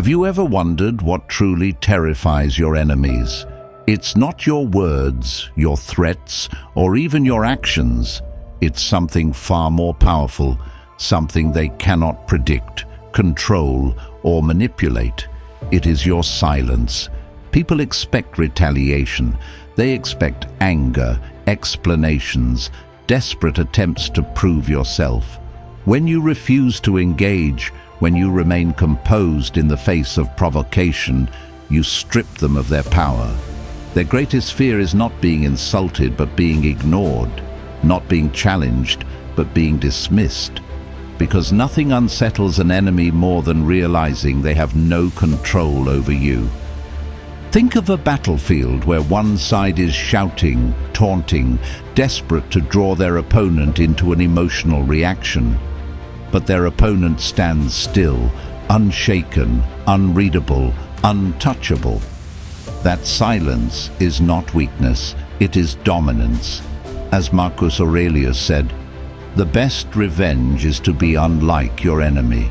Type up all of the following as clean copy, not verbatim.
Have you ever wondered what truly terrifies your enemies? It's not your words, your threats, or even your actions. It's something far more powerful, something they cannot predict, control, or manipulate. It is your silence. People expect retaliation. They expect anger, explanations, desperate attempts to prove yourself. When you refuse to engage, when you remain composed in the face of provocation, you strip them of their power. Their greatest fear is not being insulted, but being ignored, not being challenged, but being dismissed. Because nothing unsettles an enemy more than realizing they have no control over you. Think of a battlefield where one side is shouting, taunting, desperate to draw their opponent into an emotional reaction. But their opponent stands still, unshaken, unreadable, untouchable. That silence is not weakness, it is dominance. As Marcus Aurelius said, "The best revenge is to be unlike your enemy."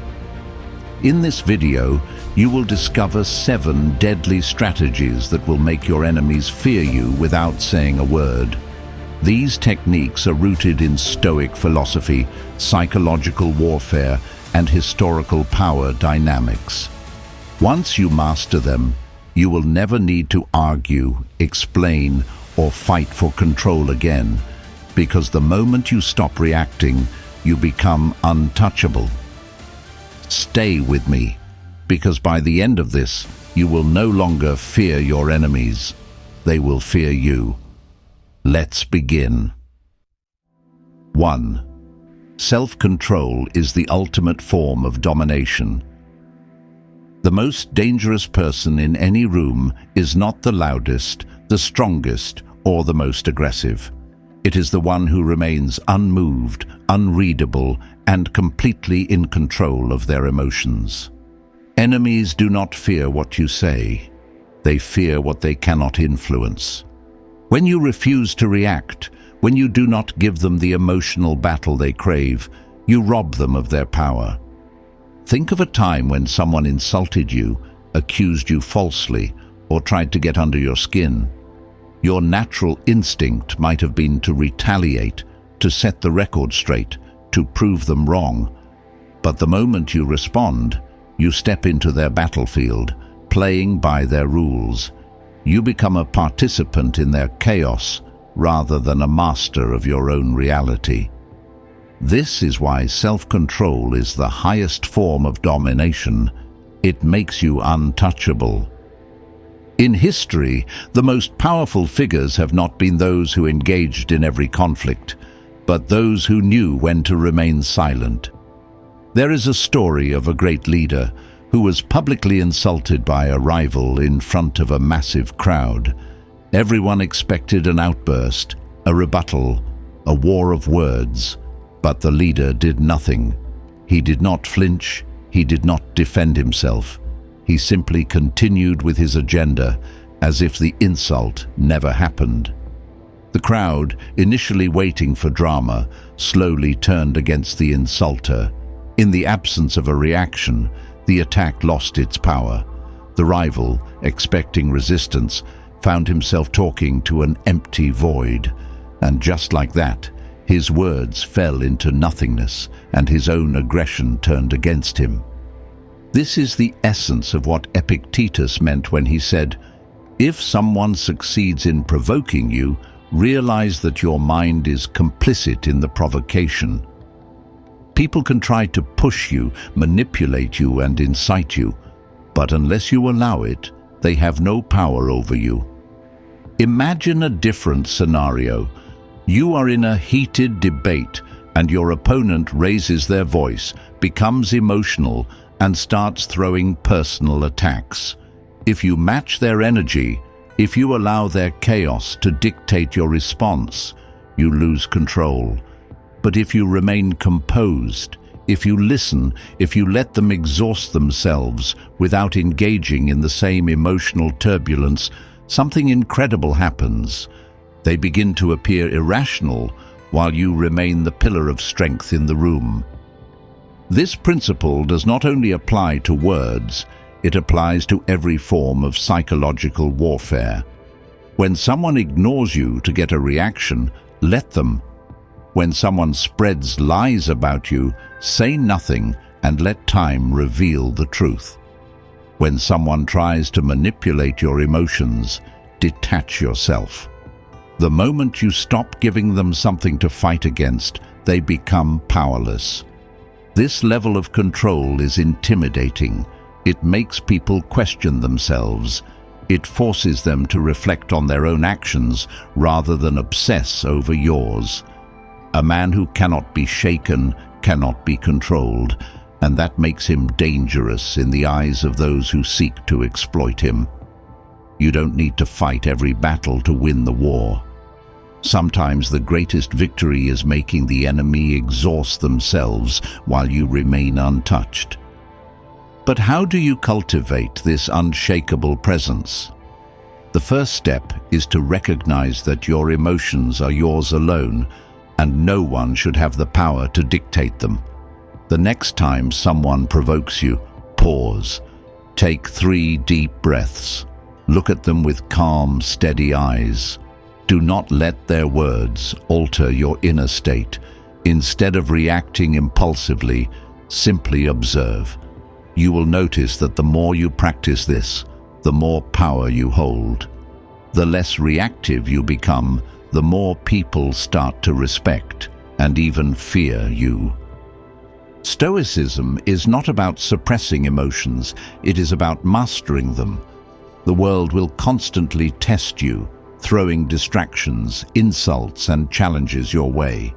In this video, you will discover 7 deadly strategies that will make your enemies fear you without saying a word. These techniques are rooted in Stoic philosophy, psychological warfare, and historical power dynamics. Once you master them, you will never need to argue, explain, or fight for control again, because the moment you stop reacting, you become untouchable. Stay with me, because by the end of this, you will no longer fear your enemies. They will fear you. Let's begin. 1. Self-control is the ultimate form of domination. The most dangerous person in any room is not the loudest, the strongest, or the most aggressive. It is the one who remains unmoved, unreadable, and completely in control of their emotions. Enemies do not fear what you say. They fear what they cannot influence. When you refuse to react, when you do not give them the emotional battle they crave, you rob them of their power. Think of a time when someone insulted you, accused you falsely, or tried to get under your skin. Your natural instinct might have been to retaliate, to set the record straight, to prove them wrong. But the moment you respond, you step into their battlefield, playing by their rules. You become a participant in their chaos rather than a master of your own reality. This is why self-control is the highest form of domination. It makes you untouchable. In history, the most powerful figures have not been those who engaged in every conflict, but those who knew when to remain silent. There is a story of a great leader who was publicly insulted by a rival in front of a massive crowd. Everyone expected an outburst, a rebuttal, a war of words, but the leader did nothing. He did not flinch, he did not defend himself. He simply continued with his agenda, as if the insult never happened. The crowd, initially waiting for drama, slowly turned against the insulter. In the absence of a reaction, the attack lost its power. The rival, expecting resistance, found himself talking to an empty void. And just like that, his words fell into nothingness, and his own aggression turned against him. This is the essence of what Epictetus meant when he said, "If someone succeeds in provoking you, realize that your mind is complicit in the provocation." People can try to push you, manipulate you, and incite you, but unless you allow it, they have no power over you. Imagine a different scenario. You are in a heated debate, and your opponent raises their voice, becomes emotional, and starts throwing personal attacks. If you match their energy, if you allow their chaos to dictate your response, you lose control. But if you remain composed, if you listen, if you let them exhaust themselves without engaging in the same emotional turbulence, something incredible happens. They begin to appear irrational while you remain the pillar of strength in the room. This principle does not only apply to words, It applies to every form of psychological warfare. When someone ignores you to get a reaction, let them. When someone spreads lies about you, say nothing and let time reveal the truth. When someone tries to manipulate your emotions, detach yourself. The moment you stop giving them something to fight against, they become powerless. This level of control is intimidating. It makes people question themselves. It forces them to reflect on their own actions rather than obsess over yours. A man who cannot be shaken cannot be controlled, and that makes him dangerous in the eyes of those who seek to exploit him. You don't need to fight every battle to win the war. Sometimes the greatest victory is making the enemy exhaust themselves while you remain untouched. But how do you cultivate this unshakable presence? The first step is to recognize that your emotions are yours alone, and no one should have the power to dictate them. The next time someone provokes you, pause. Take 3 deep breaths. Look at them with calm, steady eyes. Do not let their words alter your inner state. Instead of reacting impulsively, simply observe. You will notice that the more you practice this, the more power you hold. The less reactive you become, the more people start to respect and even fear you. Stoicism is not about suppressing emotions, it is about mastering them. The world will constantly test you, throwing distractions, insults, and challenges your way.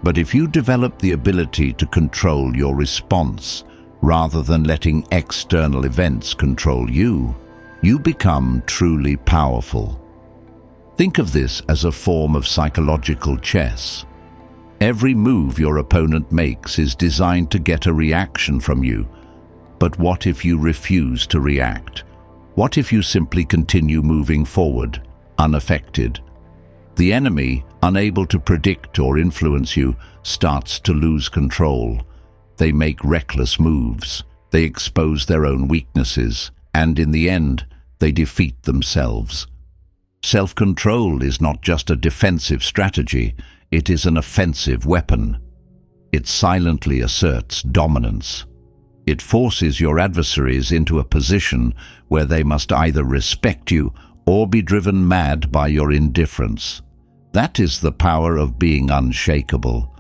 But if you develop the ability to control your response, rather than letting external events control you, you become truly powerful. Think of this as a form of psychological chess. Every move your opponent makes is designed to get a reaction from you. But what if you refuse to react? What if you simply continue moving forward, unaffected? The enemy, unable to predict or influence you, starts to lose control. They make reckless moves, they expose their own weaknesses, and in the end, they defeat themselves. Self-control is not just a defensive strategy, it is an offensive weapon. It silently asserts dominance. It forces your adversaries into a position where they must either respect you or be driven mad by your indifference. That is the power of being unshakable.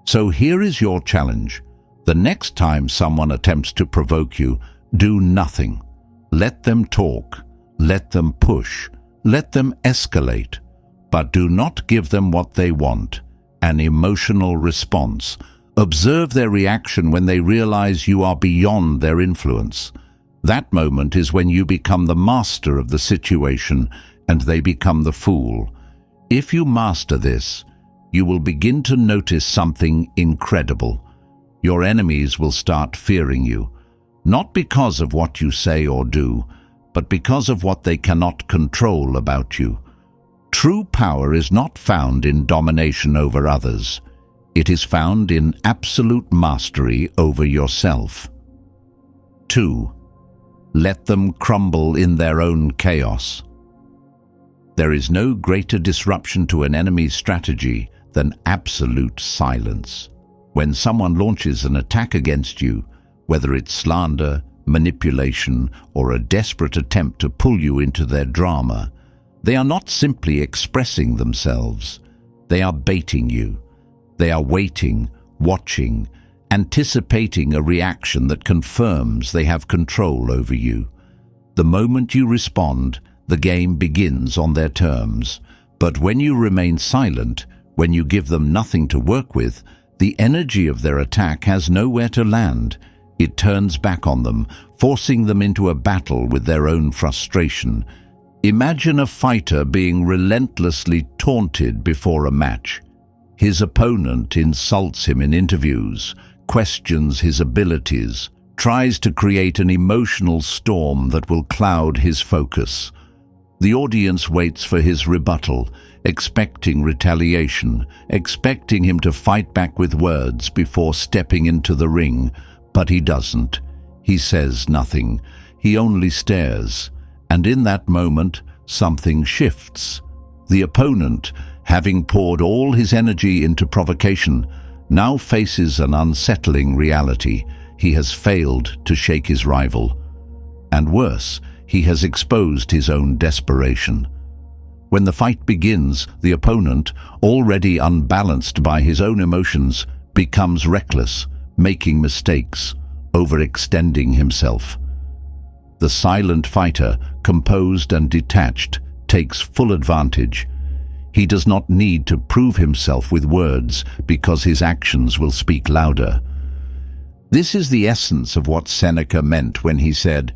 So here is your challenge. The next time someone attempts to provoke you, do nothing. Let them talk. Let them push. Let them escalate. But do not give them what they want, an emotional response. Observe their reaction when they realize you are beyond their influence. That moment is when you become the master of the situation and they become the fool. If you master this, you will begin to notice something incredible. Your enemies will start fearing you, not because of what you say or do, but because of what they cannot control about you. True power is not found in domination over others. It is found in absolute mastery over yourself. 2. Let them crumble in their own chaos. There is no greater disruption to an enemy's strategy than absolute silence. When someone launches an attack against you, whether it's slander, manipulation, or a desperate attempt to pull you into their drama, they are not simply expressing themselves. They are baiting you. They are waiting, watching, anticipating a reaction that confirms they have control over you. The moment you respond, the game begins on their terms. But when you remain silent, when you give them nothing to work with, the energy of their attack has nowhere to land. It turns back on them, forcing them into a battle with their own frustration. Imagine a fighter being relentlessly taunted before a match. His opponent insults him in interviews, questions his abilities, tries to create an emotional storm that will cloud his focus. The audience waits for his rebuttal, expecting retaliation, expecting him to fight back with words before stepping into the ring, but he doesn't. He says nothing, he only stares, and in that moment, something shifts. The opponent, having poured all his energy into provocation, now faces an unsettling reality. He has failed to shake his rival. And worse, he has exposed his own desperation. When the fight begins, the opponent, already unbalanced by his own emotions, becomes reckless, making mistakes, overextending himself. The silent fighter, composed and detached, takes full advantage. He does not need to prove himself with words because his actions will speak louder. This is the essence of what Seneca meant when he said,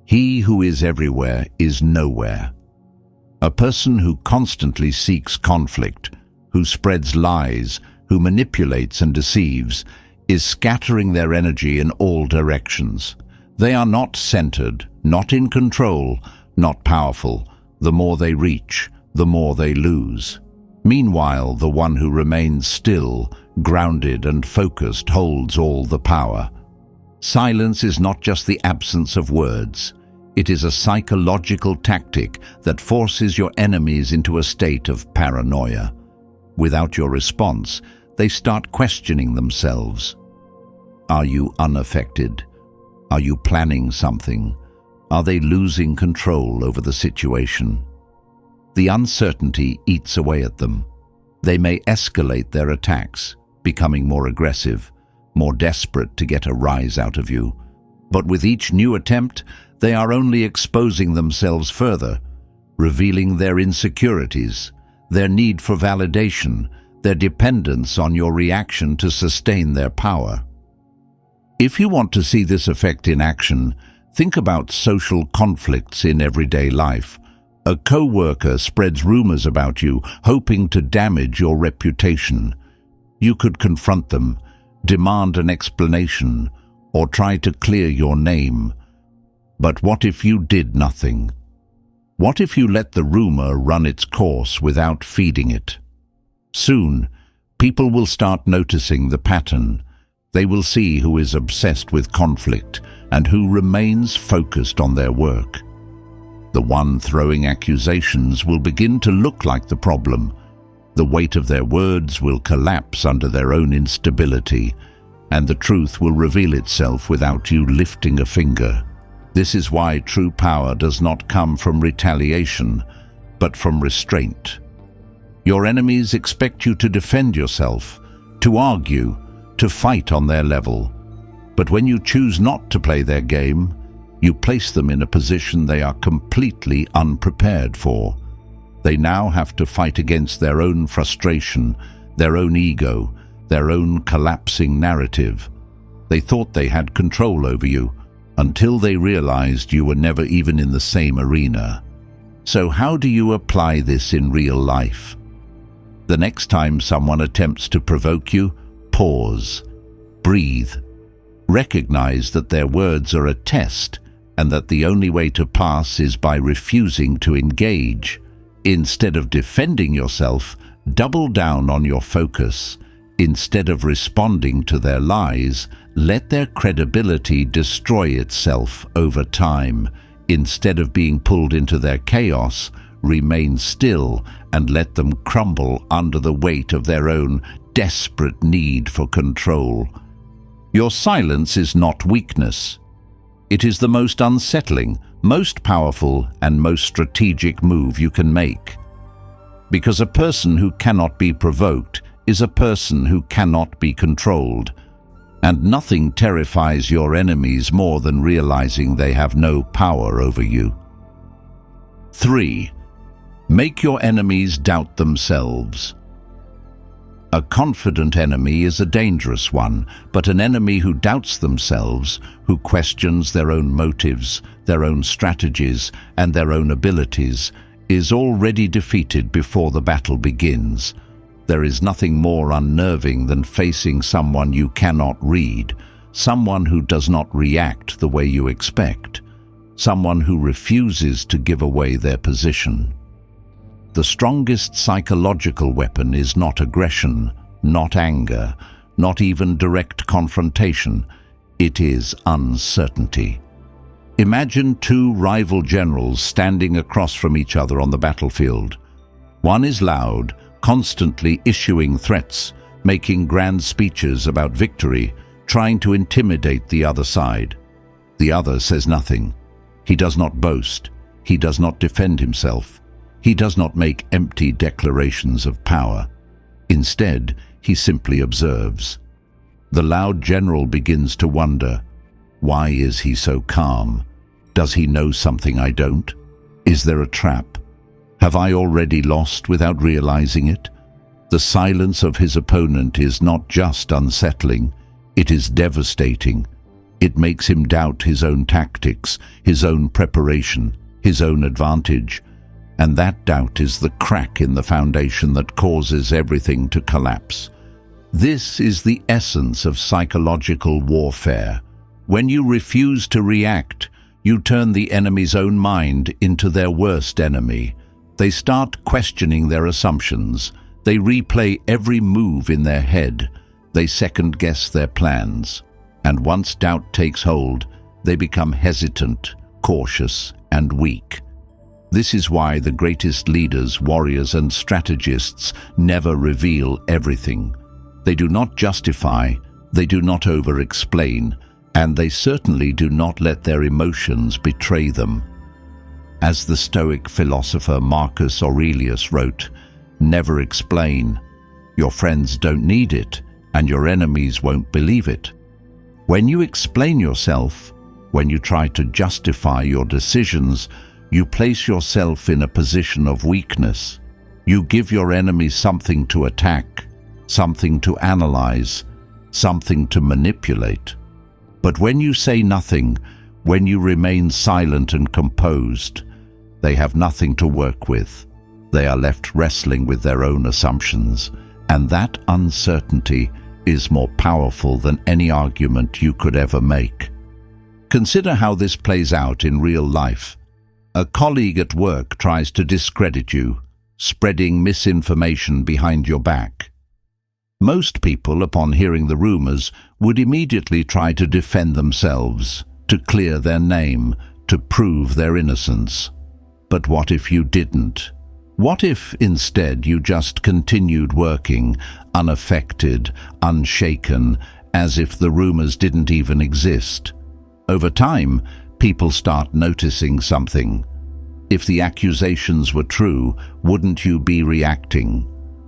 "He who is everywhere is nowhere." A person who constantly seeks conflict, who spreads lies, who manipulates and deceives, is scattering their energy in all directions. They are not centered, not in control, not powerful. The more they reach, the more they lose. Meanwhile, the one who remains still, grounded and focused holds all the power. Silence is not just the absence of words. It is a psychological tactic that forces your enemies into a state of paranoia. Without your response, they start questioning themselves. Are you unaffected? Are you planning something? Are they losing control over the situation? The uncertainty eats away at them. They may escalate their attacks, becoming more aggressive, more desperate to get a rise out of you. But with each new attempt, they are only exposing themselves further, revealing their insecurities, their need for validation, their dependence on your reaction to sustain their power. If you want to see this effect in action, think about social conflicts in everyday life. A co-worker spreads rumors about you, hoping to damage your reputation. You could confront them, demand an explanation, or try to clear your name. But what if you did nothing? What if you let the rumor run its course without feeding it? Soon, people will start noticing the pattern. They will see who is obsessed with conflict and who remains focused on their work. The one throwing accusations will begin to look like the problem. The weight of their words will collapse under their own instability, and the truth will reveal itself without you lifting a finger. This is why true power does not come from retaliation, but from restraint. Your enemies expect you to defend yourself, to argue, to fight on their level. But when you choose not to play their game, you place them in a position they are completely unprepared for. They now have to fight against their own frustration, their own ego, their own collapsing narrative. They thought they had control over you until they realized you were never even in the same arena. So how do you apply this in real life? The next time someone attempts to provoke you, pause, breathe, recognize that their words are a test and that the only way to pass is by refusing to engage. Instead of defending yourself, double down on your focus. Instead of responding to their lies, let their credibility destroy itself over time. Instead of being pulled into their chaos, remain still and let them crumble under the weight of their own desperate need for control. Your silence is not weakness. It is the most unsettling, most powerful, and most strategic move you can make. Because a person who cannot be provoked is a person who cannot be controlled. And nothing terrifies your enemies more than realizing they have no power over you. 3. Make your enemies doubt themselves. A confident enemy is a dangerous one, but an enemy who doubts themselves, who questions their own motives, their own strategies, and their own abilities, is already defeated before the battle begins. There is nothing more unnerving than facing someone you cannot read, someone who does not react the way you expect, someone who refuses to give away their position. The strongest psychological weapon is not aggression, not anger, not even direct confrontation. It is uncertainty. Imagine two rival generals standing across from each other on the battlefield. One is loud, constantly issuing threats, making grand speeches about victory, trying to intimidate the other side. The other says nothing. He does not boast. He does not defend himself. He does not make empty declarations of power. Instead, he simply observes. The loud general begins to wonder, why is he so calm? Does he know something I don't? Is there a trap? Have I already lost without realizing it? The silence of his opponent is not just unsettling, it is devastating. It makes him doubt his own tactics, his own preparation, his own advantage. And that doubt is the crack in the foundation that causes everything to collapse. This is the essence of psychological warfare. When you refuse to react, you turn the enemy's own mind into their worst enemy. They start questioning their assumptions. They replay every move in their head. They second-guess their plans. And once doubt takes hold, they become hesitant, cautious, and weak. This is why the greatest leaders, warriors, and strategists never reveal everything. They do not justify, they do not over-explain, and they certainly do not let their emotions betray them. As the Stoic philosopher Marcus Aurelius wrote, "Never explain. Your friends don't need it, and your enemies won't believe it." When you explain yourself, when you try to justify your decisions, you place yourself in a position of weakness. You give your enemy something to attack, something to analyze, something to manipulate. But when you say nothing, when you remain silent and composed, they have nothing to work with. They are left wrestling with their own assumptions, and that uncertainty is more powerful than any argument you could ever make. Consider how this plays out in real life. A colleague at work tries to discredit you, spreading misinformation behind your back. Most people, upon hearing the rumors, would immediately try to defend themselves, to clear their name, to prove their innocence. But what if you didn't? What if, instead, you just continued working, unaffected, unshaken, as if the rumors didn't even exist? Over time, people start noticing something. If the accusations were true, wouldn't you be reacting?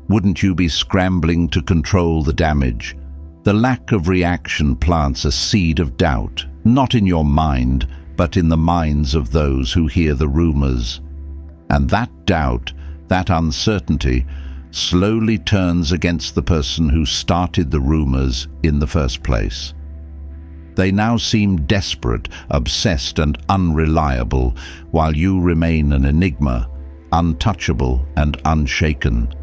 Wouldn't you be scrambling to control the damage? The lack of reaction plants a seed of doubt, not in your mind, but in the minds of those who hear the rumors. And that doubt, that uncertainty, slowly turns against the person who started the rumors in the first place. They now seem desperate, obsessed, and unreliable, while you remain an enigma, untouchable and unshaken.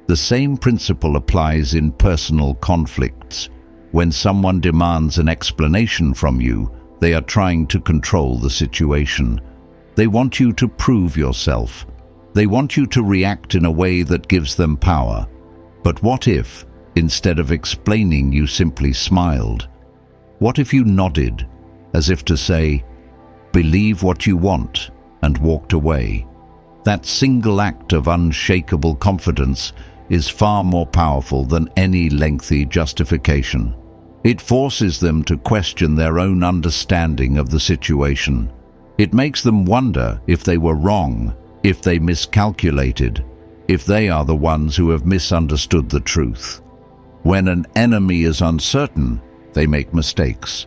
The same principle applies in personal conflicts. When someone demands an explanation from you, they are trying to control the situation. They want you to prove yourself. They want you to react in a way that gives them power. But what if, instead of explaining, you simply smiled? What if you nodded, as if to say, "Believe what you want," and walked away? That single act of unshakable confidence is far more powerful than any lengthy justification. It forces them to question their own understanding of the situation. It makes them wonder if they were wrong, if they miscalculated, if they are the ones who have misunderstood the truth. When an enemy is uncertain, they make mistakes.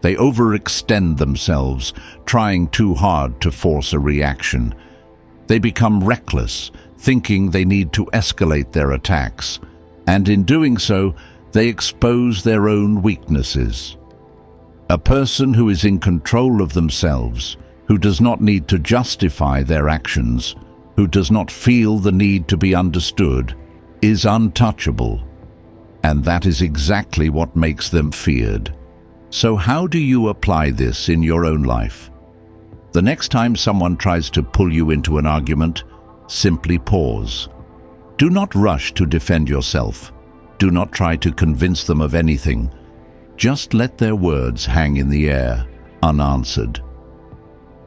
They overextend themselves, trying too hard to force a reaction. They become reckless, thinking they need to escalate their attacks, and in doing so, they expose their own weaknesses. A person who is in control of themselves, who does not need to justify their actions, who does not feel the need to be understood, is untouchable. And that is exactly what makes them feared. So how do you apply this in your own life? The next time someone tries to pull you into an argument, simply pause. Do not rush to defend yourself. Do not try to convince them of anything. Just let their words hang in the air, unanswered.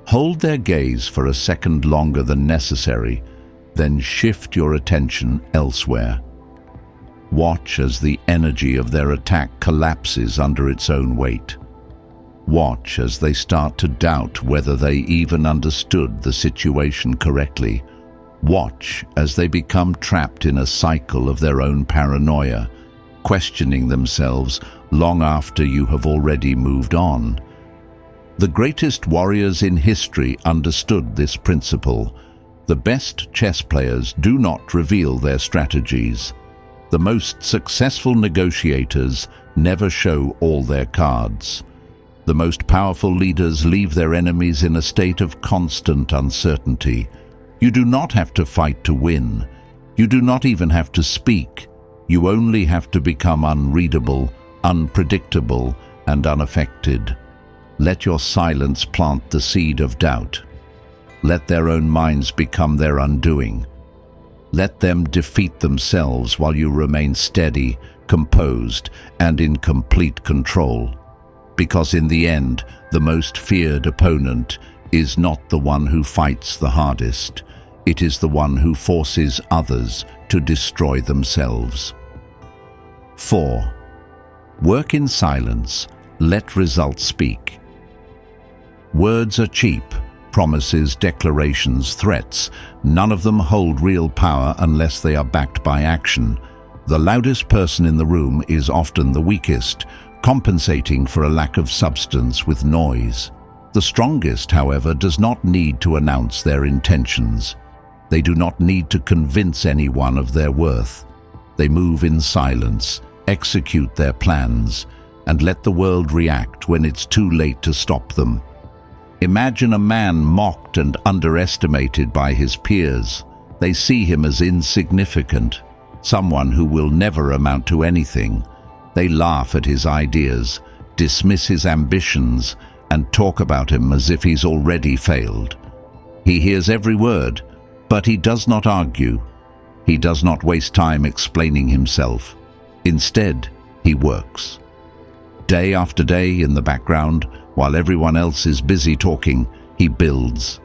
Hold their gaze for a second longer than necessary, then shift your attention elsewhere. Watch as the energy of their attack collapses under its own weight. Watch as they start to doubt whether they even understood the situation correctly. Watch as they become trapped in a cycle of their own paranoia, questioning themselves long after you have already moved on. The greatest warriors in history understood this principle. The best chess players do not reveal their strategies. The most successful negotiators never show all their cards. The most powerful leaders leave their enemies in a state of constant uncertainty. You do not have to fight to win. You do not even have to speak. You only have to become unreadable, unpredictable, and unaffected. Let your silence plant the seed of doubt. Let their own minds become their undoing. Let them defeat themselves while you remain steady, composed, and in complete control. Because in the end, the most feared opponent is not the one who fights the hardest. It is the one who forces others to destroy themselves. 4. Work in silence. Let results speak. Words are cheap. Promises, declarations, threats. None of them hold real power unless they are backed by action. The loudest person in the room is often the weakest, compensating for a lack of substance with noise. The strongest, however, does not need to announce their intentions. They do not need to convince anyone of their worth. They move in silence, execute their plans, and let the world react when it's too late to stop them. Imagine a man mocked and underestimated by his peers. They see him as insignificant, someone who will never amount to anything. They laugh at his ideas, dismiss his ambitions, and talk about him as if he's already failed. He hears every word, but he does not argue. He does not waste time explaining himself. Instead, he works. Day after day in the background, while everyone else is busy talking, he builds.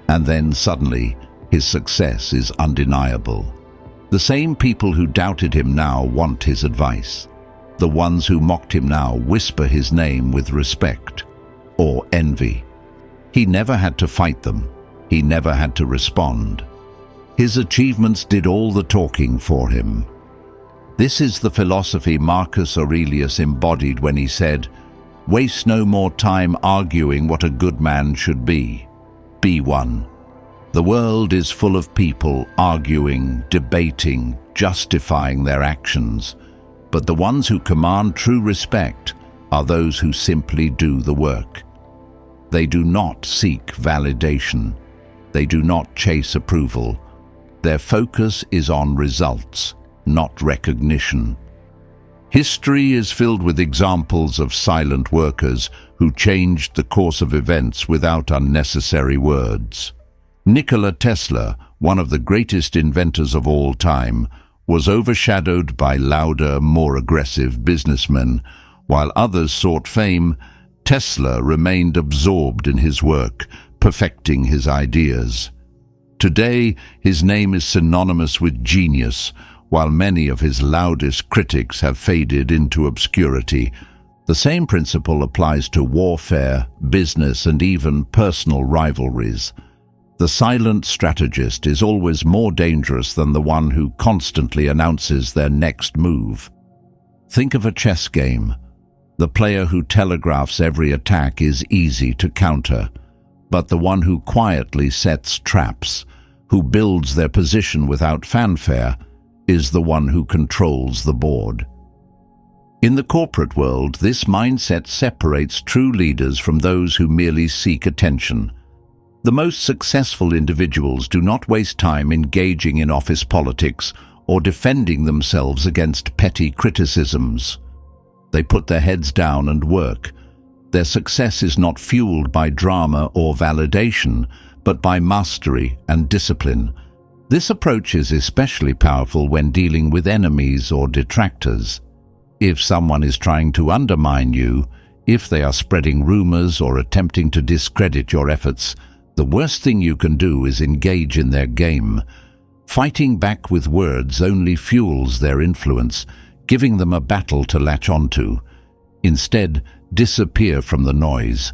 And then suddenly, his success is undeniable. The same people who doubted him now want his advice. The ones who mocked him now whisper his name with respect or envy. He never had to fight them. He never had to respond. His achievements did all the talking for him. This is the philosophy Marcus Aurelius embodied when he said, "Waste no more time arguing what a good man should be. Be one." The world is full of people arguing, debating, justifying their actions. But the ones who command true respect are those who simply do the work. They do not seek validation. They do not chase approval. Their focus is on results, not recognition. History is filled with examples of silent workers who changed the course of events without unnecessary words. Nikola Tesla, one of the greatest inventors of all time, was overshadowed by louder, more aggressive businessmen. While others sought fame, Tesla remained absorbed in his work, perfecting his ideas. Today, his name is synonymous with genius, while many of his loudest critics have faded into obscurity. The same principle applies to warfare, business, and even personal rivalries. The silent strategist is always more dangerous than the one who constantly announces their next move. Think of a chess game. The player who telegraphs every attack is easy to counter, but the one who quietly sets traps, who builds their position without fanfare, is the one who controls the board. In the corporate world, this mindset separates true leaders from those who merely seek attention. The most successful individuals do not waste time engaging in office politics or defending themselves against petty criticisms. They put their heads down and work. Their success is not fueled by drama or validation, but by mastery and discipline. This approach is especially powerful when dealing with enemies or detractors. If someone is trying to undermine you, if they are spreading rumors or attempting to discredit your efforts, the worst thing you can do is engage in their game. Fighting back with words only fuels their influence, giving them a battle to latch onto. Instead, disappear from the noise.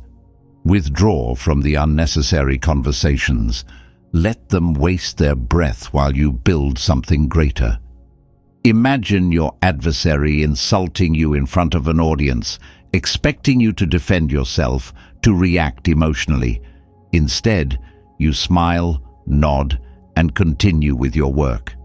Withdraw from the unnecessary conversations. Let them waste their breath while you build something greater. Imagine your adversary insulting you in front of an audience, expecting you to defend yourself, to react emotionally. Instead, you smile, nod, and continue with your work.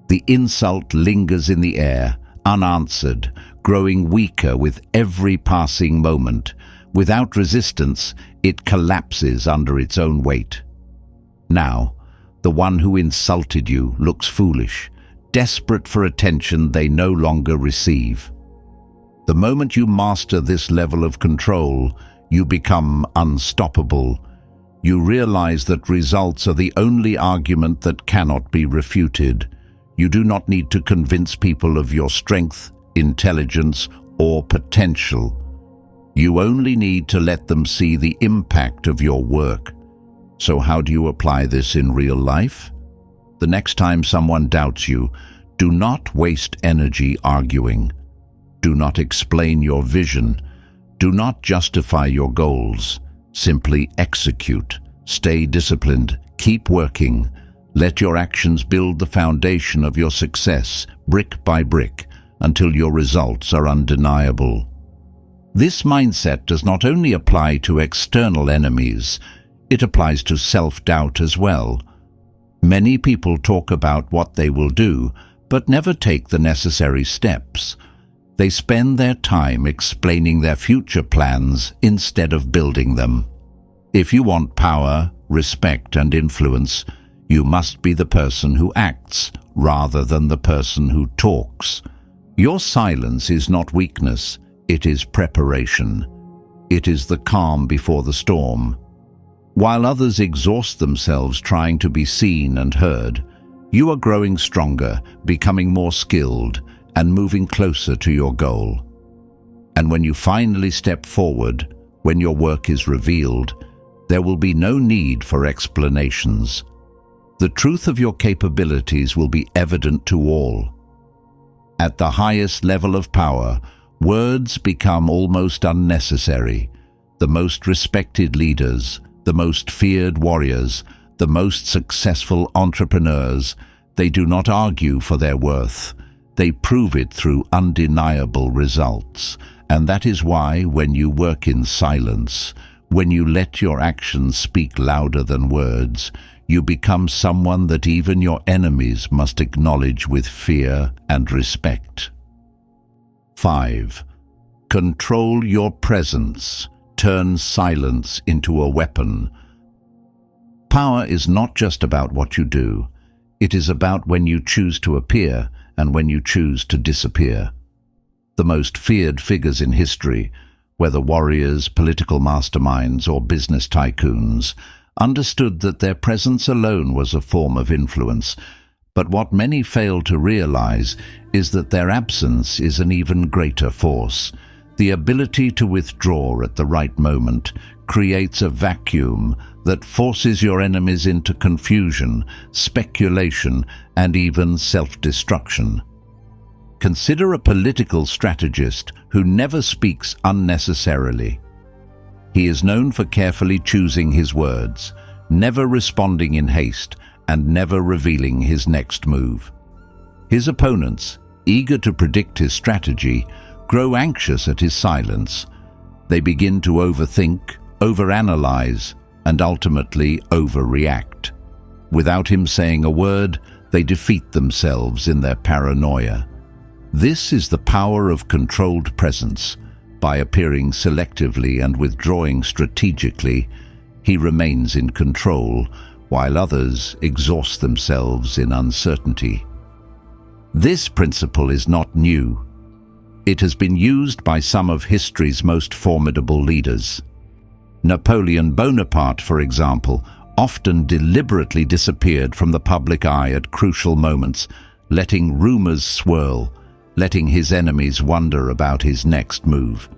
The insult lingers in the air, unanswered, growing weaker with every passing moment. Without resistance, it collapses under its own weight. Now, the one who insulted you looks foolish, desperate for attention they no longer receive. The moment you master this level of control, you become unstoppable. You realize that results are the only argument that cannot be refuted. You do not need to convince people of your strength, intelligence, or potential. You only need to let them see the impact of your work. So how do you apply this in real life? The next time someone doubts you, do not waste energy arguing. Do not explain your vision. Do not justify your goals. Simply execute. Stay disciplined. Keep working. Let your actions build the foundation of your success, brick by brick, until your results are undeniable. This mindset does not only apply to external enemies, it applies to self-doubt as well. Many people talk about what they will do, but never take the necessary steps. They spend their time explaining their future plans instead of building them. If you want power, respect, and influence, you must be the person who acts rather than the person who talks. Your silence is not weakness, it is preparation. It is the calm before the storm. While others exhaust themselves trying to be seen and heard, you are growing stronger, becoming more skilled, and moving closer to your goal. And when you finally step forward, when your work is revealed, there will be no need for explanations. The truth of your capabilities will be evident to all. At the highest level of power, words become almost unnecessary. The most respected leaders, the most feared warriors, the most successful entrepreneurs, they do not argue for their worth. They prove it through undeniable results. And that is why, when you work in silence, when you let your actions speak louder than words, you become someone that even your enemies must acknowledge with fear and respect. 5. Control your presence. Turn silence into a weapon. Power is not just about what you do. It is about when you choose to appear and when you choose to disappear. The most feared figures in history, whether warriors, political masterminds, or business tycoons, understood that their presence alone was a form of influence. But what many fail to realize is that their absence is an even greater force. The ability to withdraw at the right moment creates a vacuum that forces your enemies into confusion, speculation, and even self-destruction. Consider a political strategist who never speaks unnecessarily. He is known for carefully choosing his words, never responding in haste, and never revealing his next move. His opponents, eager to predict his strategy, grow anxious at his silence. They begin to overthink, overanalyze, and ultimately overreact. Without him saying a word, they defeat themselves in their paranoia. This is the power of controlled presence. By appearing selectively and withdrawing strategically, he remains in control, while others exhaust themselves in uncertainty. This principle is not new. It has been used by some of history's most formidable leaders. Napoleon Bonaparte, for example, often deliberately disappeared from the public eye at crucial moments, letting rumors swirl, letting his enemies wonder about his next move.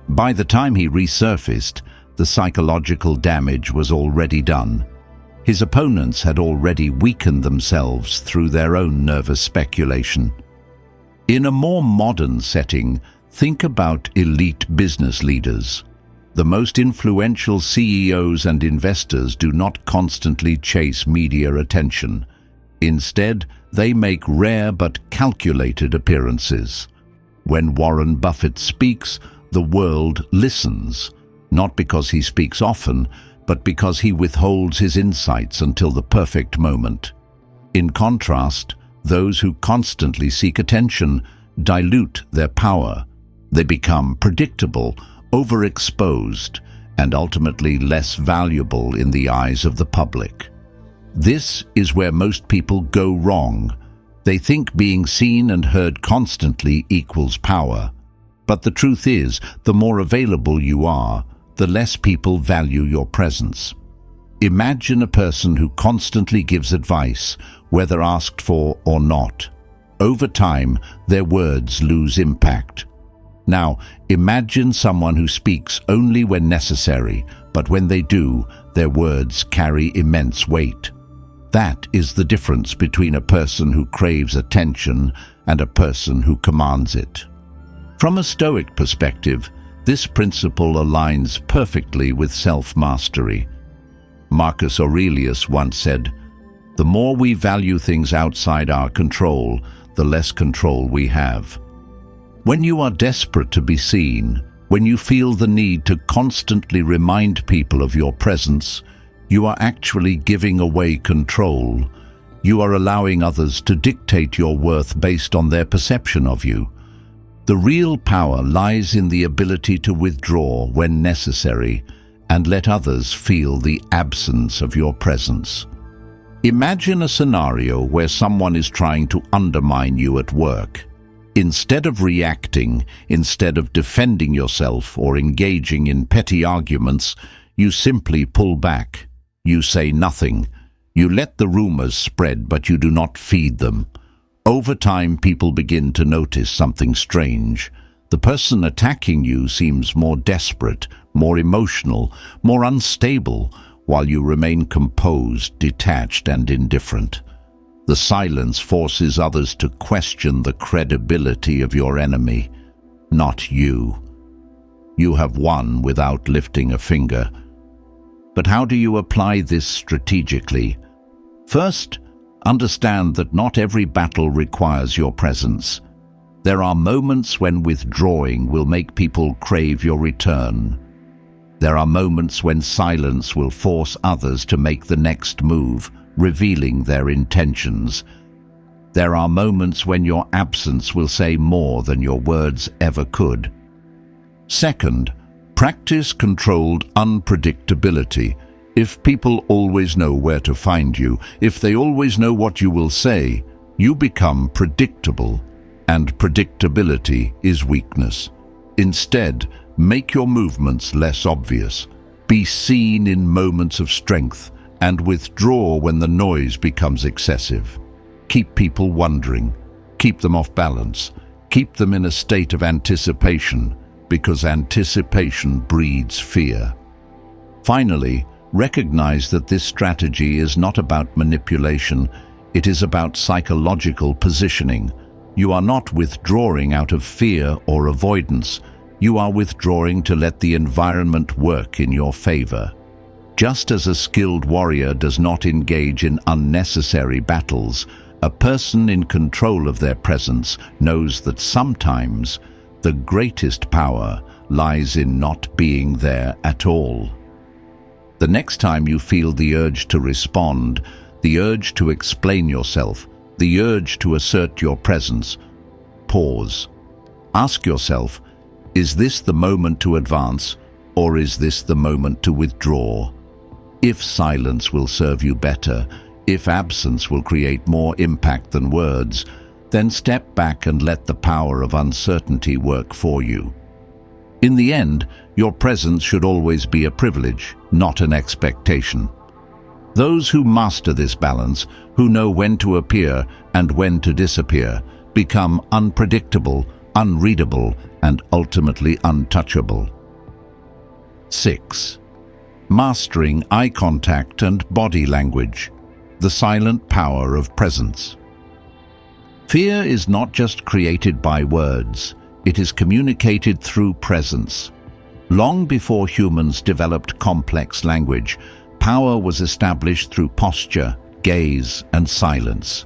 By the time he resurfaced, the psychological damage was already done. His opponents had already weakened themselves through their own nervous speculation. In a more modern setting, think about elite business leaders. The most influential CEOs and investors do not constantly chase media attention. Instead, they make rare but calculated appearances. When Warren Buffett speaks, the world listens, not because he speaks often, but because he withholds his insights until the perfect moment. In contrast, those who constantly seek attention dilute their power. They become predictable, overexposed, and ultimately less valuable in the eyes of the public. This is where most people go wrong. They think being seen and heard constantly equals power. But the truth is, the more available you are, the less people value your presence. Imagine a person who constantly gives advice, whether asked for or not. Over time, their words lose impact. Now, imagine someone who speaks only when necessary, but when they do, their words carry immense weight. That is the difference between a person who craves attention and a person who commands it. From a Stoic perspective, this principle aligns perfectly with self-mastery. Marcus Aurelius once said, "The more we value things outside our control, the less control we have." When you are desperate to be seen, when you feel the need to constantly remind people of your presence, you are actually giving away control. You are allowing others to dictate your worth based on their perception of you. The real power lies in the ability to withdraw when necessary and let others feel the absence of your presence. Imagine a scenario where someone is trying to undermine you at work. Instead of reacting, instead of defending yourself or engaging in petty arguments, you simply pull back. You say nothing. You let the rumors spread, but you do not feed them. Over time, people begin to notice something strange. The person attacking you seems more desperate, more emotional, more unstable, while you remain composed, detached, and indifferent. The silence forces others to question the credibility of your enemy, not you. You have won without lifting a finger. But how do you apply this strategically? First, understand that not every battle requires your presence. There are moments when withdrawing will make people crave your return. There are moments when silence will force others to make the next move, revealing their intentions. There are moments when your absence will say more than your words ever could. Second, practice controlled unpredictability. If people always know where to find you, if they always know what you will say, you become predictable, and predictability is weakness. Instead, make your movements less obvious. Be seen in moments of strength, and withdraw when the noise becomes excessive. Keep people wondering. Keep them off balance. Keep them in a state of anticipation, because anticipation breeds fear. Finally, recognize that this strategy is not about manipulation. It is about psychological positioning. You are not withdrawing out of fear or avoidance. You are withdrawing to let the environment work in your favor. Just as a skilled warrior does not engage in unnecessary battles, a person in control of their presence knows that sometimes the greatest power lies in not being there at all. The next time you feel the urge to respond, the urge to explain yourself, the urge to assert your presence, pause. Ask yourself, is this the moment to advance, or is this the moment to withdraw? If silence will serve you better, if absence will create more impact than words, then step back and let the power of uncertainty work for you. In the end, your presence should always be a privilege, not an expectation. Those who master this balance, who know when to appear and when to disappear, become unpredictable, unreadable, and ultimately untouchable. 6. Mastering eye contact and body language, the silent power of presence. Fear is not just created by words, it is communicated through presence. Long before humans developed complex language, power was established through posture, gaze, and silence.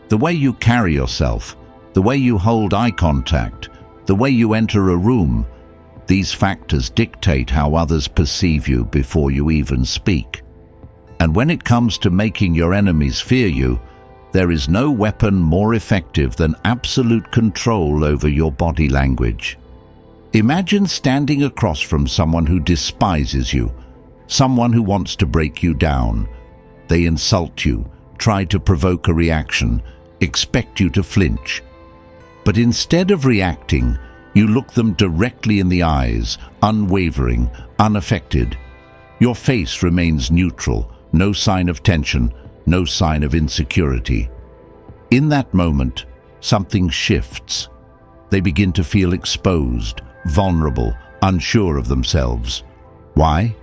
The way you carry yourself, the way you hold eye contact, the way you enter a room, these factors dictate how others perceive you before you even speak. And when it comes to making your enemies fear you, there is no weapon more effective than absolute control over your body language. Imagine standing across from someone who despises you, someone who wants to break you down. They insult you, try to provoke a reaction, expect you to flinch. But instead of reacting, you look them directly in the eyes, unwavering, unaffected. Your face remains neutral, no sign of tension, no sign of insecurity. In that moment, something shifts. They begin to feel exposed, vulnerable, unsure of themselves. Why?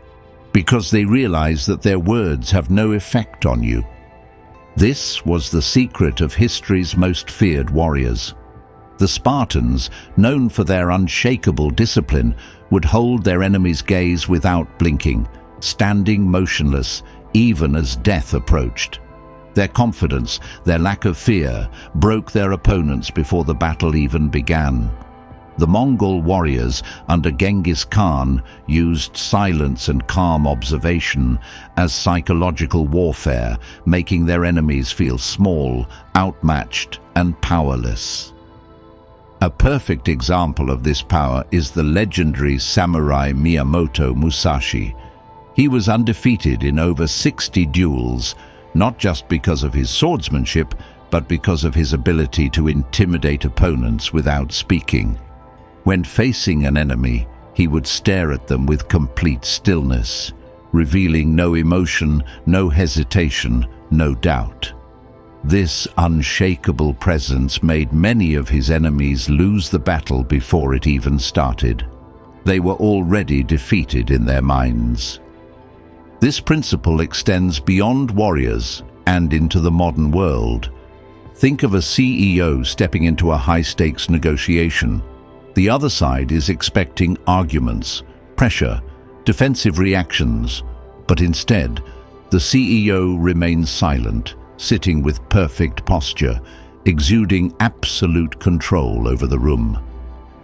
Because they realize that their words have no effect on you. This was the secret of history's most feared warriors. The Spartans, known for their unshakable discipline, would hold their enemy's gaze without blinking, standing motionless, even as death approached. Their confidence, their lack of fear, broke their opponents before the battle even began. The Mongol warriors under Genghis Khan used silence and calm observation as psychological warfare, making their enemies feel small, outmatched, and powerless. A perfect example of this power is the legendary samurai Miyamoto Musashi. He was undefeated in over 60 duels, not just because of his swordsmanship, but because of his ability to intimidate opponents without speaking. When facing an enemy, he would stare at them with complete stillness, revealing no emotion, no hesitation, no doubt. This unshakable presence made many of his enemies lose the battle before it even started. They were already defeated in their minds. This principle extends beyond warriors and into the modern world. Think of a CEO stepping into a high-stakes negotiation. The other side is expecting arguments, pressure, defensive reactions, but instead, the CEO remains silent, sitting with perfect posture, exuding absolute control over the room.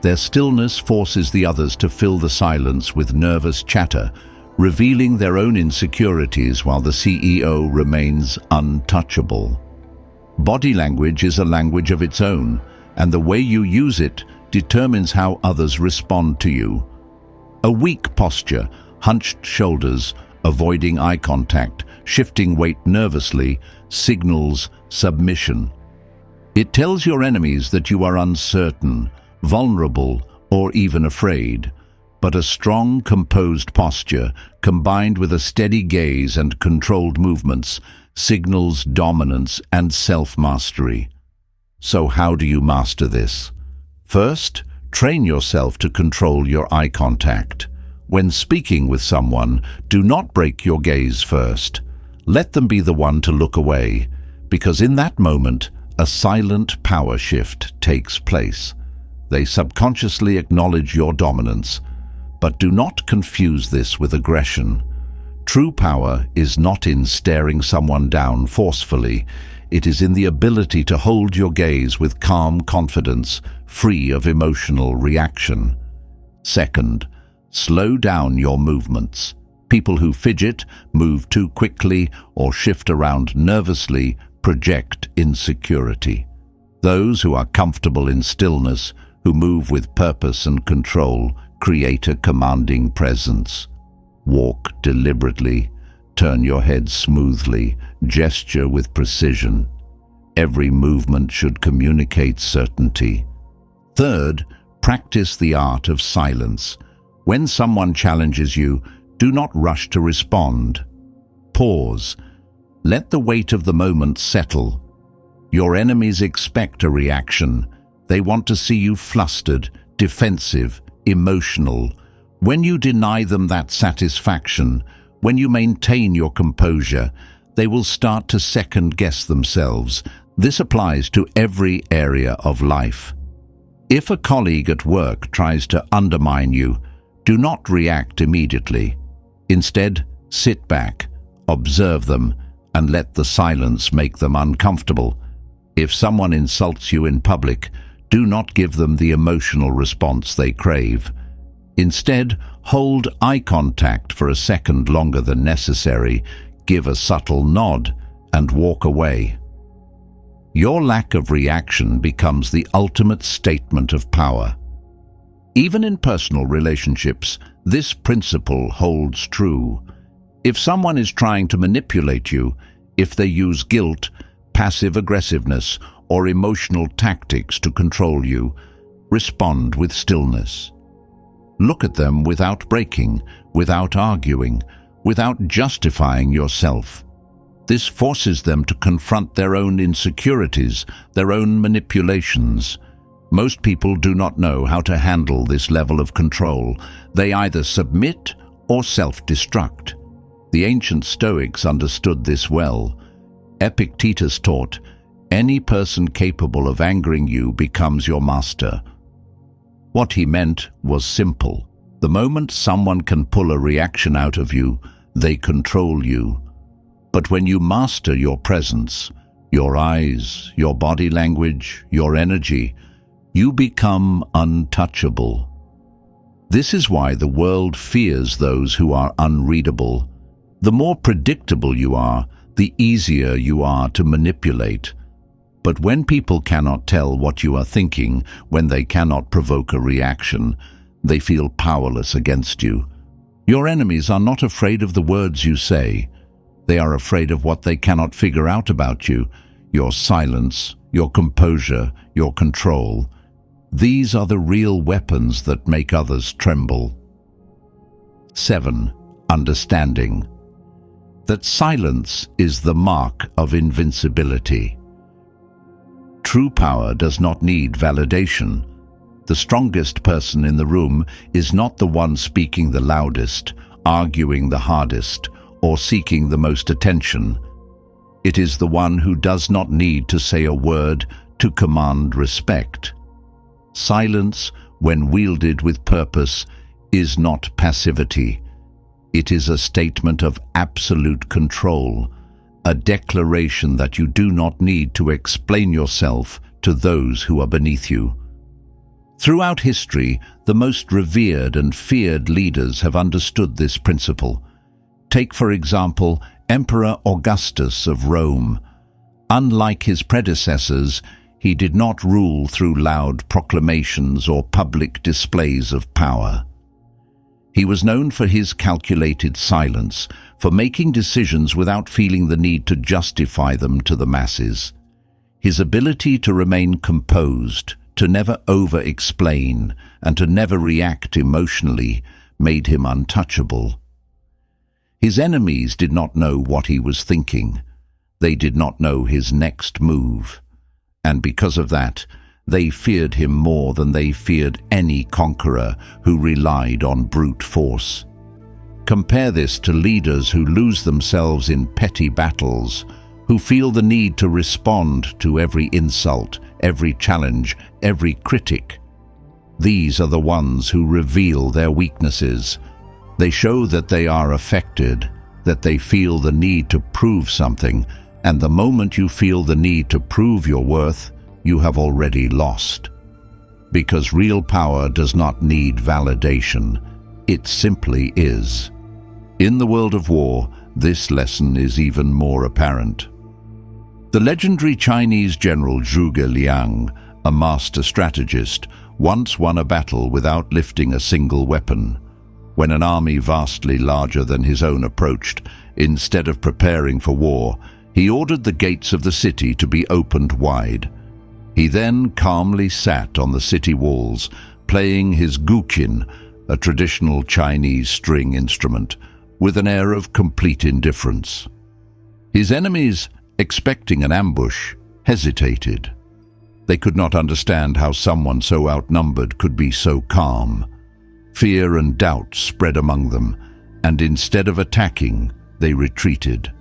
Their stillness forces the others to fill the silence with nervous chatter, revealing their own insecurities while the CEO remains untouchable. Body language is a language of its own, and the way you use it determines how others respond to you. A weak posture, hunched shoulders, avoiding eye contact, shifting weight nervously, signals submission. It tells your enemies that you are uncertain, vulnerable, or even afraid. But a strong, composed posture, combined with a steady gaze and controlled movements, signals dominance and self-mastery. So how do you master this? First, train yourself to control your eye contact. When speaking with someone, do not break your gaze first. Let them be the one to look away, because in that moment, a silent power shift takes place. They subconsciously acknowledge your dominance, but do not confuse this with aggression. True power is not in staring someone down forcefully. It is in the ability to hold your gaze with calm confidence, free of emotional reaction. Second, slow down your movements. People who fidget, move too quickly, or shift around nervously project insecurity. Those who are comfortable in stillness, who move with purpose and control, create a commanding presence. Walk deliberately, turn your head smoothly, gesture with precision. Every movement should communicate certainty. Third, practice the art of silence. When someone challenges you, do not rush to respond. Pause. Let the weight of the moment settle. Your enemies expect a reaction. They want to see you flustered, defensive, emotional. When you deny them that satisfaction, when you maintain your composure, they will start to second-guess themselves. This applies to every area of life. If a colleague at work tries to undermine you, do not react immediately. Instead, sit back, observe them, and let the silence make them uncomfortable. If someone insults you in public, do not give them the emotional response they crave. Instead, hold eye contact for a second longer than necessary, give a subtle nod, and walk away. Your lack of reaction becomes the ultimate statement of power. Even in personal relationships, this principle holds true. If someone is trying to manipulate you, if they use guilt, passive aggressiveness, or emotional tactics to control you, respond with stillness. Look at them without breaking, without arguing, without justifying yourself. This forces them to confront their own insecurities, their own manipulations. Most people do not know how to handle this level of control. They either submit or self-destruct. The ancient Stoics understood this well. Epictetus taught, "Any person capable of angering you becomes your master." What he meant was simple. The moment someone can pull a reaction out of you, they control you. But when you master your presence, your eyes, your body language, your energy, you become untouchable. This is why the world fears those who are unreadable. The more predictable you are, the easier you are to manipulate. But when people cannot tell what you are thinking, when they cannot provoke a reaction, they feel powerless against you. Your enemies are not afraid of the words you say. They are afraid of what they cannot figure out about you, your silence, your composure, your control. These are the real weapons that make others tremble. 7. Understanding. That silence is the mark of invincibility. True power does not need validation. The strongest person in the room is not the one speaking the loudest, arguing the hardest, or seeking the most attention. It is the one who does not need to say a word to command respect. Silence, when wielded with purpose, is not passivity. It is a statement of absolute control, a declaration that you do not need to explain yourself to those who are beneath you. Throughout history, the most revered and feared leaders have understood this principle. Take, for example, Emperor Augustus of Rome. Unlike his predecessors, he did not rule through loud proclamations or public displays of power. He was known for his calculated silence, for making decisions without feeling the need to justify them to the masses. His ability to remain composed, to never over-explain, and to never react emotionally made him untouchable. His enemies did not know what he was thinking. They did not know his next move. And because of that, they feared him more than they feared any conqueror who relied on brute force. Compare this to leaders who lose themselves in petty battles, who feel the need to respond to every insult, every challenge, every critic. These are the ones who reveal their weaknesses. They show that they are affected, that they feel the need to prove something, and the moment you feel the need to prove your worth, you have already lost. Because real power does not need validation. It simply is. In the world of war, this lesson is even more apparent. The legendary Chinese general Zhuge Liang, a master strategist, once won a battle without lifting a single weapon. When an army vastly larger than his own approached, instead of preparing for war, he ordered the gates of the city to be opened wide. He then calmly sat on the city walls, playing his guqin, a traditional Chinese string instrument, with an air of complete indifference. His enemies, expecting an ambush, hesitated. They could not understand how someone so outnumbered could be so calm. Fear and doubt spread among them, and instead of attacking, they retreated.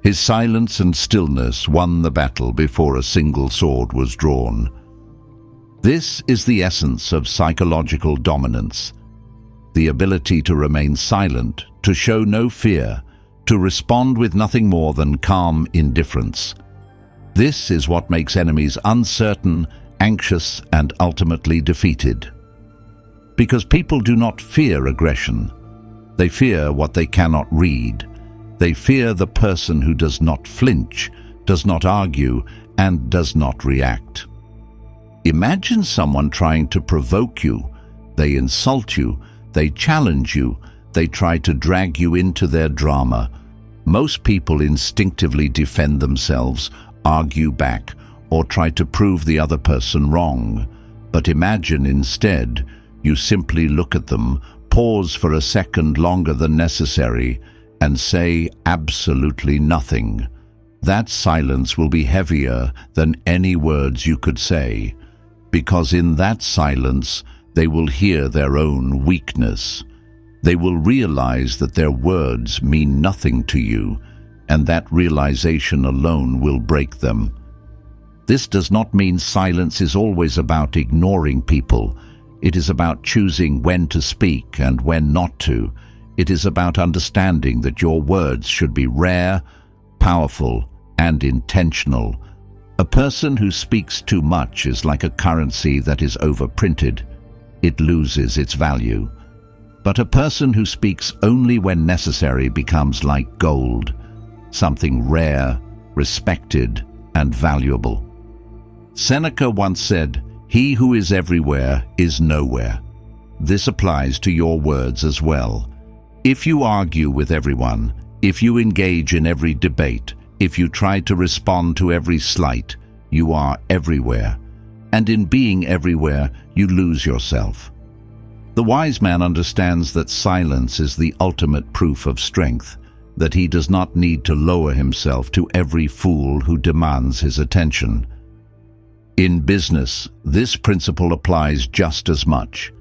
His silence and stillness won the battle before a single sword was drawn. This is the essence of psychological dominance: the ability to remain silent, to show no fear, to respond with nothing more than calm indifference. This is what makes enemies uncertain, anxious, and ultimately defeated. Because people do not fear aggression. They fear what they cannot read. They fear the person who does not flinch, does not argue, and does not react. Imagine someone trying to provoke you. They insult you, they challenge you, they try to drag you into their drama. Most people instinctively defend themselves, argue back, or try to prove the other person wrong. But imagine instead, you simply look at them, pause for a second longer than necessary, and say absolutely nothing. That silence will be heavier than any words you could say, because in that silence they will hear their own weakness. They will realize that their words mean nothing to you, and that realization alone will break them. This does not mean silence is always about ignoring people. It is about choosing when to speak and when not to. It is about understanding that your words should be rare, powerful, and intentional. A person who speaks too much is like a currency that is overprinted. It loses its value. But a person who speaks only when necessary becomes like gold, something rare, respected, and valuable. Seneca once said, "He who is everywhere is nowhere." This applies to your words as well. If you argue with everyone, if you engage in every debate, if you try to respond to every slight, you are everywhere. And in being everywhere, you lose yourself. The wise man understands that silence is the ultimate proof of strength, that he does not need to lower himself to every fool who demands his attention. In business, this principle applies just as much.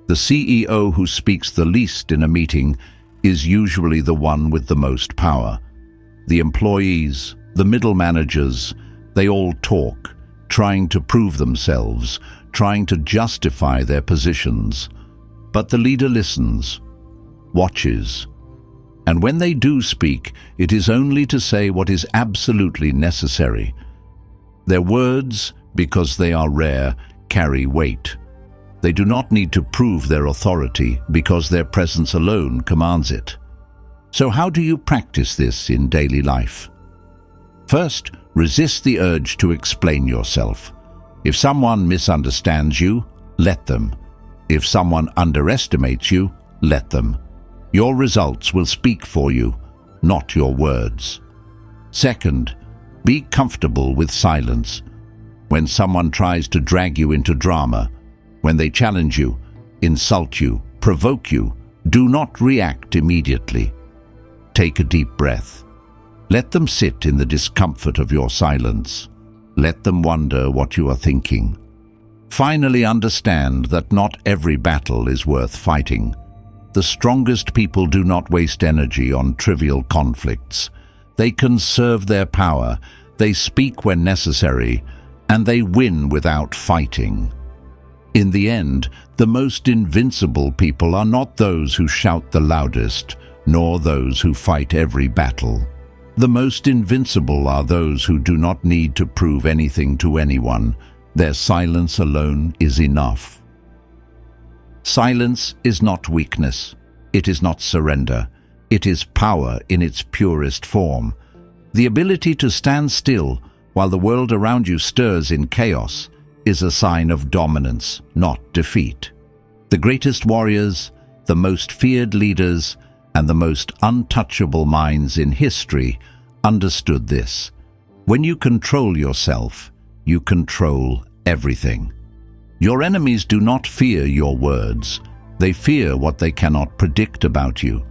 The CEO who speaks the least in a meeting is usually the one with the most power. The employees, the middle managers, they all talk, trying to prove themselves, trying to justify their positions. But the leader listens, watches, and when they do speak, it is only to say what is absolutely necessary. Their words, because they are rare, carry weight. They do not need to prove their authority because their presence alone commands it. So how do you practice this in daily life? First, resist the urge to explain yourself. If someone misunderstands you, let them. If someone underestimates you, let them. Your results will speak for you, not your words. Second, be comfortable with silence. When someone tries to drag you into drama, when they challenge you, insult you, provoke you, do not react immediately. Take a deep breath. Let them sit in the discomfort of your silence. Let them wonder what you are thinking. Finally, understand that not every battle is worth fighting. The strongest people do not waste energy on trivial conflicts. They conserve their power, they speak when necessary, and they win without fighting. In the end, the most invincible people are not those who shout the loudest, nor those who fight every battle. The most invincible are those who do not need to prove anything to anyone. Their silence alone is enough. Silence is not weakness. It is not surrender. It is power in its purest form. The ability to stand still while the world around you stirs in chaos is a sign of dominance, not defeat. The greatest warriors, the most feared leaders, and the most untouchable minds in history understood this. When you control yourself, you control everything. Your enemies do not fear your words. They fear what they cannot predict about you.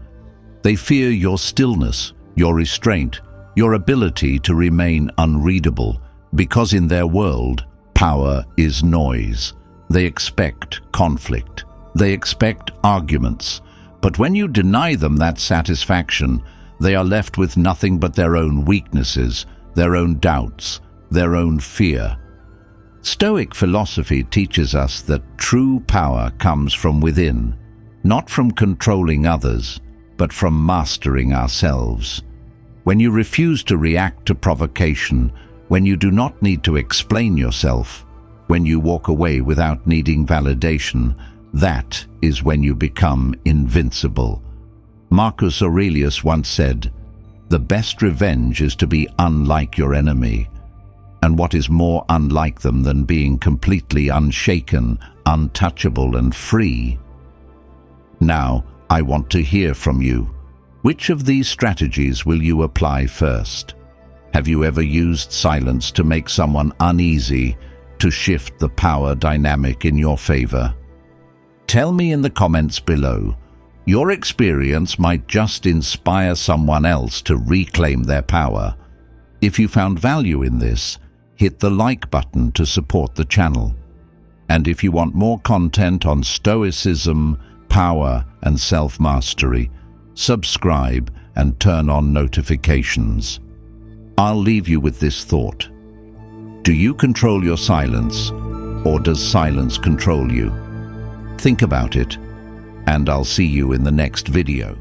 They fear your stillness, your restraint, your ability to remain unreadable, Because in their world, power is noise. They expect conflict. They expect arguments. But when you deny them that satisfaction, they are left with nothing but their own weaknesses, their own doubts, their own fear. Stoic philosophy teaches us that true power comes from within, not from controlling others, but from mastering ourselves. When you refuse to react to provocation, when you do not need to explain yourself, when you walk away without needing validation, that is when you become invincible. Marcus Aurelius once said, "The best revenge is to be unlike your enemy." And what is more unlike them than being completely unshaken, untouchable, and free? Now, I want to hear from you. Which of these strategies will you apply first? Have you ever used silence to make someone uneasy, to shift the power dynamic in your favor? Tell me in the comments below. Your experience might just inspire someone else to reclaim their power. If you found value in this, hit the like button to support the channel. And if you want more content on stoicism, power, and self-mastery, subscribe and turn on notifications. I'll leave you with this thought. Do you control your silence, or does silence control you? Think about it, and I'll see you in the next video.